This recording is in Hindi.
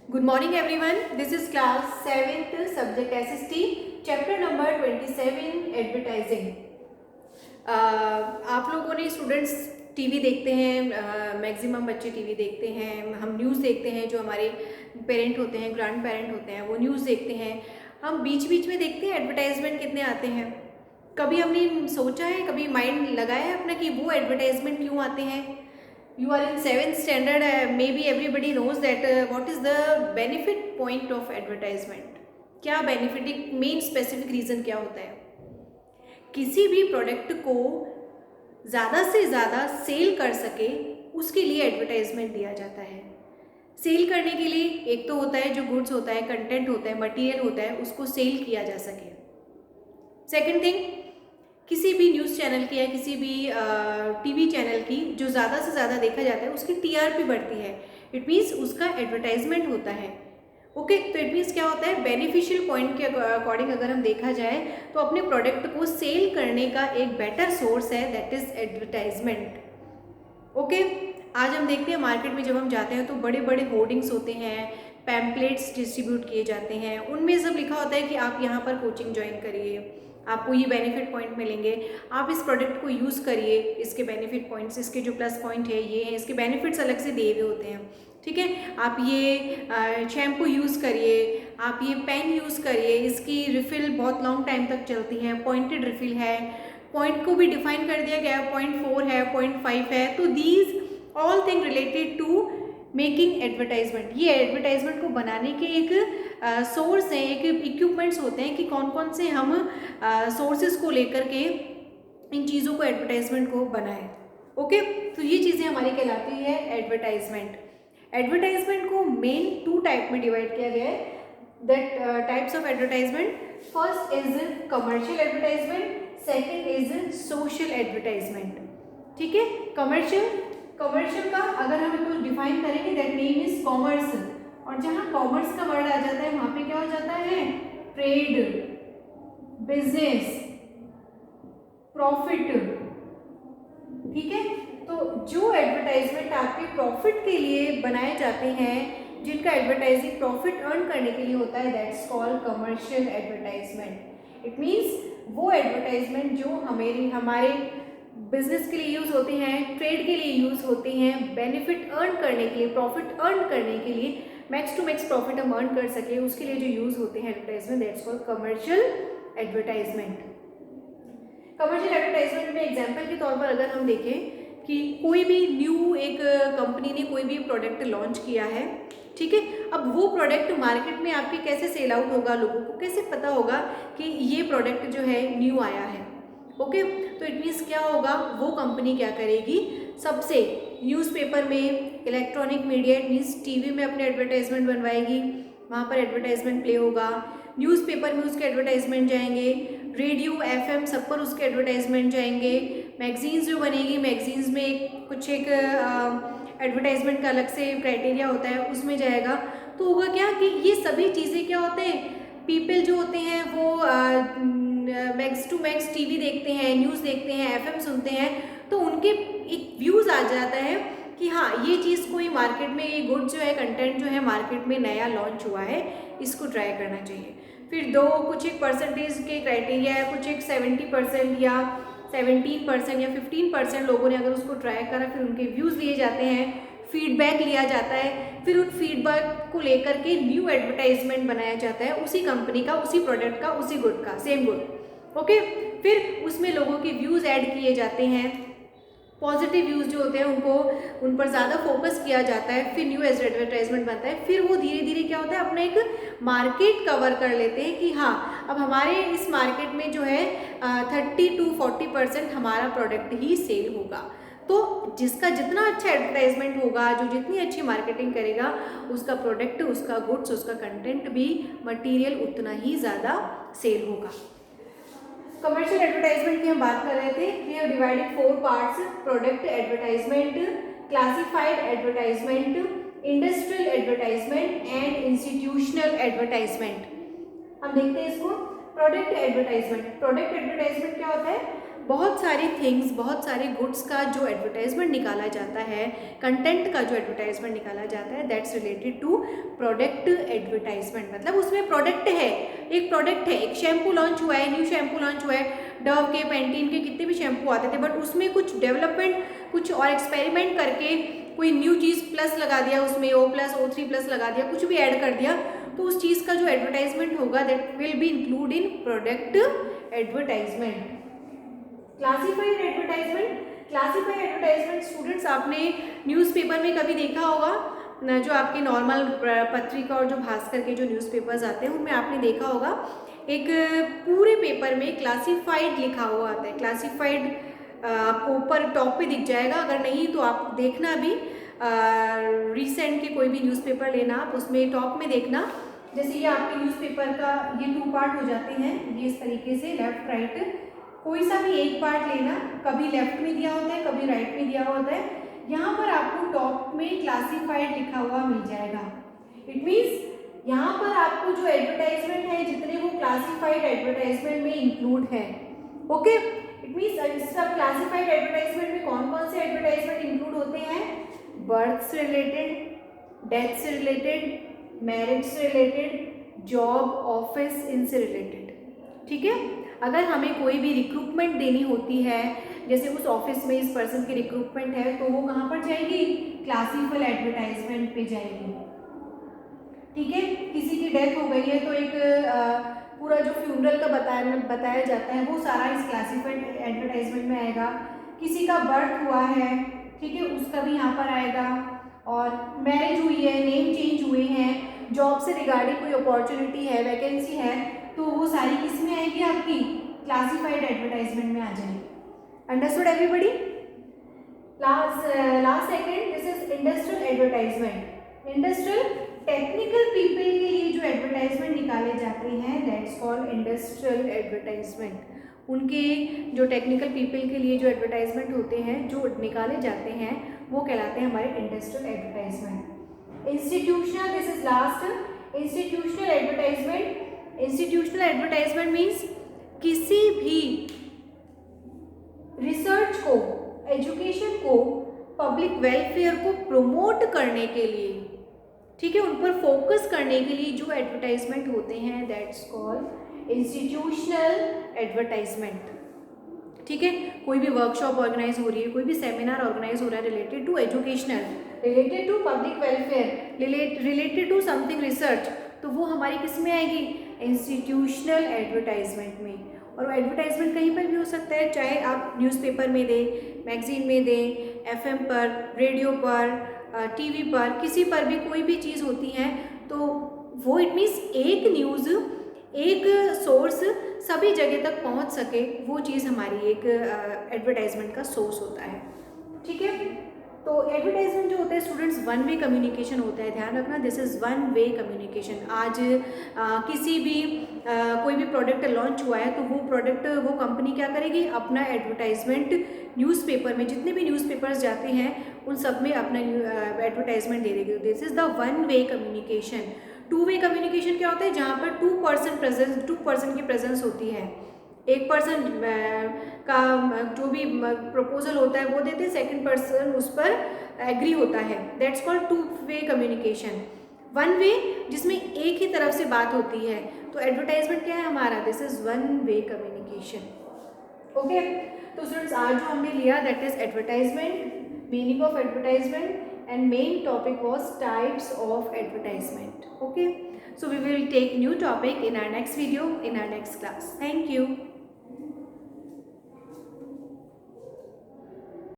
Good morning everyone. This is class 7th subject SST chapter number 27 advertising. आप लोगों ने स्टूडेंट्स टीवी देखते हैं, मैक्सिमम बच्चे टीवी देखते हैं, हम न्यूज़ देखते हैं, जो हमारे पेरेंट होते हैं, ग्रैंड पेरेंट होते हैं, वो न्यूज़ देखते हैं। हम बीच बीच में देखते हैं एडवर्टाइजमेंट कितने आते हैं। कभी हमने सोचा है, कभी माइंड लगाया है अपना कि वो एडवर्टाइजमेंट क्यों आते हैं। You are in 7th standard, maybe everybody knows that what is the benefit point of advertisement. क्या बेनिफिट, मेन स्पेसिफिक रीज़न क्या होता है। किसी भी प्रोडक्ट को ज़्यादा से ज़्यादा सेल कर सके उसके लिए एडवर्टाइजमेंट दिया जाता है। सेल करने के लिए एक तो होता है जो गुड्स होता है, कंटेंट होता है, मटेरियल होता है, उसको सेल किया जा सके। सेकेंड थिंग, किसी भी न्यूज़ चैनल की या किसी भी टीवी चैनल की जो ज़्यादा से ज़्यादा देखा जाता है उसकी टीआरपी बढ़ती है। इट मीन्स उसका एडवर्टाइजमेंट होता है। ओके, तो इट मीन्स क्या होता है, बेनिफिशियल पॉइंट के अकॉर्डिंग अगर हम देखा जाए तो अपने प्रोडक्ट को सेल करने का एक बेटर सोर्स है, दैट इज़ एडवर्टाइजमेंट। ओके, आज हम देखते हैं मार्केट में जब हम जाते हैं तो बड़े बड़े होर्डिंग्स होते हैं, पैम्पलेट्स डिस्ट्रीब्यूट किए जाते हैं, उनमें सब लिखा होता है कि आप यहाँ पर कोचिंग ज्वाइन करिए, आपको ये बेनिफिट पॉइंट मिलेंगे, आप इस प्रोडक्ट को यूज़ करिए, इसके बेनिफिट पॉइंट्स, इसके जो प्लस पॉइंट है ये हैं, इसके बेनिफिट्स अलग से दिए हुए होते हैं। ठीक है, आप ये शैम्पू यूज़ करिए, आप ये पेन यूज़ करिए, इसकी रिफ़िल बहुत लॉन्ग टाइम तक चलती है, पॉइंटेड रिफ़िल है, पॉइंट को भी डिफाइन कर दिया गया है, 0.4 है, 0.5 है। तो these all thing related to making advertisement, ये एडवर्टाइजमेंट को बनाने के एक सोर्स हैं, एक इक्विपमेंट्स होते हैं कि कौन कौन से हम सोर्सेज को लेकर के इन चीज़ों को, एडवर्टाइजमेंट को बनाएं। ओके, तो ये चीज़ें हमारी कहलाती है एडवर्टाइजमेंट। एडवर्टाइजमेंट को मेन 2 टाइप में डिवाइड किया गया है, that types of advertisement. First is commercial advertisement, second is social advertisement. ठीक है, कमर्शियल का अगर हम इसको डिफाइन करेंगे, दैट नेम इज कॉमर्स, और जहाँ कॉमर्स का वर्ड आ जाता है वहाँ पे क्या हो जाता है, ट्रेड, बिजनेस, प्रॉफिट। ठीक है, तो जो एडवर्टाइजमेंट आपके प्रॉफिट के लिए बनाए जाते हैं, जिनका एडवर्टाइजिंग प्रॉफिट अर्न करने के लिए होता है, that's called commercial advertisement. It means वो एडवर्टाइजमेंट जो हमारे बिजनेस के लिए यूज़ होते हैं, ट्रेड के लिए यूज़ होते हैं, बेनिफिट अर्न करने के लिए, प्रॉफिट अर्न करने के लिए, मैक्स टू मैक्स प्रॉफिट हम अर्न कर सके, उसके लिए जो यूज़ होते हैं advertisement, that's called commercial advertisement. Commercial advertisement में एग्जाम्पल के तौर पर अगर हम देखें कि कोई भी न्यू एक कंपनी ने कोई भी प्रोडक्ट लॉन्च किया है, ठीक है, अब वो प्रोडक्ट मार्केट में आपके कैसे सेल आउट होगा, लोगों को कैसे पता होगा कि ये प्रोडक्ट जो है न्यू आया है। ओके, तो इट मीन्स क्या होगा, वो कंपनी क्या करेगी, सबसे न्यूज़पेपर में, electronic media, it means TV में अपने एडवर्टाइजमेंट बनवाएगी, वहाँ पर एडवर्टाइजमेंट प्ले होगा, न्यूज़पेपर में उसके एडवर्टाइजमेंट जाएंगे, रेडियो, एफएम सब पर उसके एडवर्टाइजमेंट जाएंगे, मैगजीन्स जो बनेगी, मैगजीन्स में कुछ एक एडवर्टाइजमेंट का अलग से क्राइटेरिया होता है, उसमें जाएगा। तो होगा क्या कि ये सभी चीज़ें क्या होते हैं, पीपल जो होते हैं वो मैक्स टू मैक्स टीवी देखते हैं, न्यूज़ देखते हैं, एफएम सुनते हैं, तो उनके एक व्यूज़ आ जाता है कि हाँ, ये चीज़ कोई मार्केट में, ये गुड जो है, कंटेंट जो है मार्केट में नया लॉन्च हुआ है, इसको ट्राई करना चाहिए। फिर कुछ एक परसेंटेज के क्राइटेरिया है, कुछ एक 70% या 17% या 15% लोगों ने अगर उसको ट्राई करा, फिर उनके व्यूज़ लिए जाते हैं, फीडबैक लिया जाता है, फिर उन फीडबैक को लेकर के न्यू एडवर्टाइजमेंट बनाया जाता है, उसी कंपनी का, उसी प्रोडक्ट का, उसी गुड का, सेम गुड। ओके, फिर उसमें लोगों के व्यूज़ ऐड किए जाते हैं, पॉजिटिव व्यूज़ जो होते हैं उनको, उन पर ज़्यादा फोकस किया जाता है, फिर न्यू एडवर्टाइजमेंट बनता है, फिर वो धीरे धीरे क्या होता है, अपना एक मार्केट कवर कर लेते हैं कि हाँ, अब हमारे इस मार्केट में जो है 30 to 40% हमारा प्रोडक्ट ही सेल होगा। तो जिसका जितना अच्छा एडवर्टाइजमेंट होगा, जो जितनी अच्छी मार्केटिंग करेगा, उसका प्रोडक्ट, उसका गुड्स, उसका कंटेंट भी, मटीरियल उतना ही ज़्यादा सेल होगा। कमर्शियल एडवर्टाइजमेंट की हम बात कर रहे थे। We have divided 4 parts, product advertisement, classified advertisement, industrial advertisement and institutional advertisement. हम देखते हैं इसको। प्रोडक्ट एडवर्टाइजमेंट, प्रोडक्ट एडवर्टाइजमेंट क्या होता है, बहुत सारी थिंग्स, बहुत सारे गुड्स का जो एडवर्टाइजमेंट निकाला जाता है, कंटेंट का जो एडवर्टाइजमेंट निकाला जाता है, that's related to product advertisement. मतलब उसमें प्रोडक्ट है, एक प्रोडक्ट है, एक शैम्पू लॉन्च हुआ है, न्यू शैम्पू लॉन्च हुआ है, डव के, पेंटीन के, कितने भी शैम्पू आते थे, बट उसमें कुछ डेवलपमेंट, कुछ और एक्सपेरिमेंट करके कोई न्यू चीज़ प्लस लगा दिया, उसमें O+O3+ लगा दिया, कुछ भी ऐड कर दिया, तो उस चीज़ का जो एडवर्टाइजमेंट होगा that will be include in product advertisement. Classified advertisement, classified advertisement students आपने न्यूज़पेपर में कभी देखा होगा ना, जो आपके नॉर्मल पत्रिका और जो भास्कर के जो न्यूज़पेपर्स आते हैं उनमें आपने देखा होगा एक पूरे पेपर में क्लासिफाइड लिखा हुआ आता है। क्लासिफाइड आपको ऊपर टॉप पे दिख जाएगा, अगर नहीं तो आप देखना भी, रिसेंट के कोई भी न्यूज़पेपर लेना, आप उसमें टॉप में देखना, जैसे ये आपके न्यूज़पेपर का ये 2 पार्ट हो जाते हैं, ये इस तरीके से लेफ्ट राइट, कोई सा भी एक पार्ट लेना, कभी लेफ्ट में दिया होता है, कभी राइट में दिया होता है, यहाँ पर आपको टॉप में क्लासिफाइड लिखा हुआ मिल जाएगा। इट मीन्स यहाँ पर आपको जो एडवर्टाइजमेंट है जितने वो क्लासिफाइड एडवर्टाइजमेंट में इंक्लूड है। ओके, इट मीन्स सब क्लासिफाइड एडवर्टाइजमेंट में कौन कौन से एडवर्टाइजमेंट इंक्लूड होते हैं? बर्थ से रिलेटेड, डेथ से रिलेटेड, मैरिज से रिलेटेड, जॉब, ऑफिस, इनसे रिलेटेड। ठीक है, अगर हमें कोई भी रिक्रूटमेंट देनी होती है, जैसे उस ऑफिस में इस पर्सन की रिक्रूटमेंट है, तो वो कहाँ पर जाएगी? क्लासिफाइड एडवर्टाइजमेंट पे जाएगी। ठीक है, किसी की डेथ हो गई है तो एक पूरा जो फ्यूनरल का बताया जाता है वो सारा इस क्लासिफाइड एडवर्टाइजमेंट में आएगा। किसी का बर्थ हुआ है, ठीक है, उसका भी यहाँ पर आएगा, और मैरिज हुई है, नेम चेंज हुए हैं, जॉब से रिगार्डिंग कोई अपॉर्चुनिटी है, वैकेंसी है, तो वो सारी किस में आएगी? आपकी क्लासिफाइड एडवर्टाइजमेंट में आ जाएगी। Understood everybody? Last second, this is industrial advertisement. Industrial technical people के लिए जो एडवर्टाइजमेंट निकाले जाते हैं दैट्स कॉल्ड इंडस्ट्रियल एडवर्टाइजमेंट। उनके जो टेक्निकल पीपल के लिए जो एडवर्टाइजमेंट होते हैं जो निकाले जाते हैं वो कहलाते हैं हमारे industrial advertisement. Institutional, this is last, institutional advertisement. Institutional advertisement means किसी भी रिसर्च को, एजुकेशन को, पब्लिक वेलफेयर को प्रमोट करने के लिए, ठीक है, उन पर फोकस करने के लिए जो एडवर्टाइजमेंट होते हैं दैट्स कॉल्ड इंस्टीट्यूशनल एडवर्टाइजमेंट। ठीक है, कोई भी वर्कशॉप ऑर्गेनाइज हो रही है, कोई भी सेमिनार ऑर्गेनाइज हो रहा है related to educational, related to public welfare, related to something research, तो वो हमारी किस में आएगी? इंस्टीट्यूशनल एडवर्टाइजमेंट में। और वो एडवर्टाइजमेंट कहीं पर भी हो सकता है, चाहे आप न्यूज़पेपर में दें, मैगजीन में दें, एफएम पर, रेडियो पर, टीवी पर, किसी पर भी कोई भी चीज़ होती है, तो वो इट मीन्स एक न्यूज़, एक सोर्स सभी जगह तक पहुंच सके, वो चीज़ हमारी एक एडवर्टाइजमेंट का सोर्स होता है। ठीक है, तो एडवर्टाइजमेंट जो होता है स्टूडेंट्स वन वे कम्युनिकेशन होता है, ध्यान रखना, this is one way communication. आज किसी भी कोई भी प्रोडक्ट लॉन्च हुआ है तो वो प्रोडक्ट, वो कंपनी क्या करेगी? अपना एडवर्टाइजमेंट न्यूज़पेपर में, जितने भी न्यूज़पेपर्स जाते हैं उन सब में अपना एडवर्टाइजमेंट दे देगी। This is the one way communication. Two way communication क्या होता है? जहाँ पर टू पर्सन की प्रेजेंस होती है, एक पर्सन का जो भी प्रपोजल होता है वो देते हैं, सेकंड पर्सन उस पर एग्री होता है, that's called two way communication. One way जिसमें एक ही तरफ से बात होती है, तो एडवर्टाइजमेंट क्या है हमारा? This is one way communication. Okay, तो स्टूडेंट्स आज जो हमने लिया that is advertisement, meaning of advertisement, and main topic was types of advertisement. Okay, so we will take new topic in our next video, in our next class. Thank you.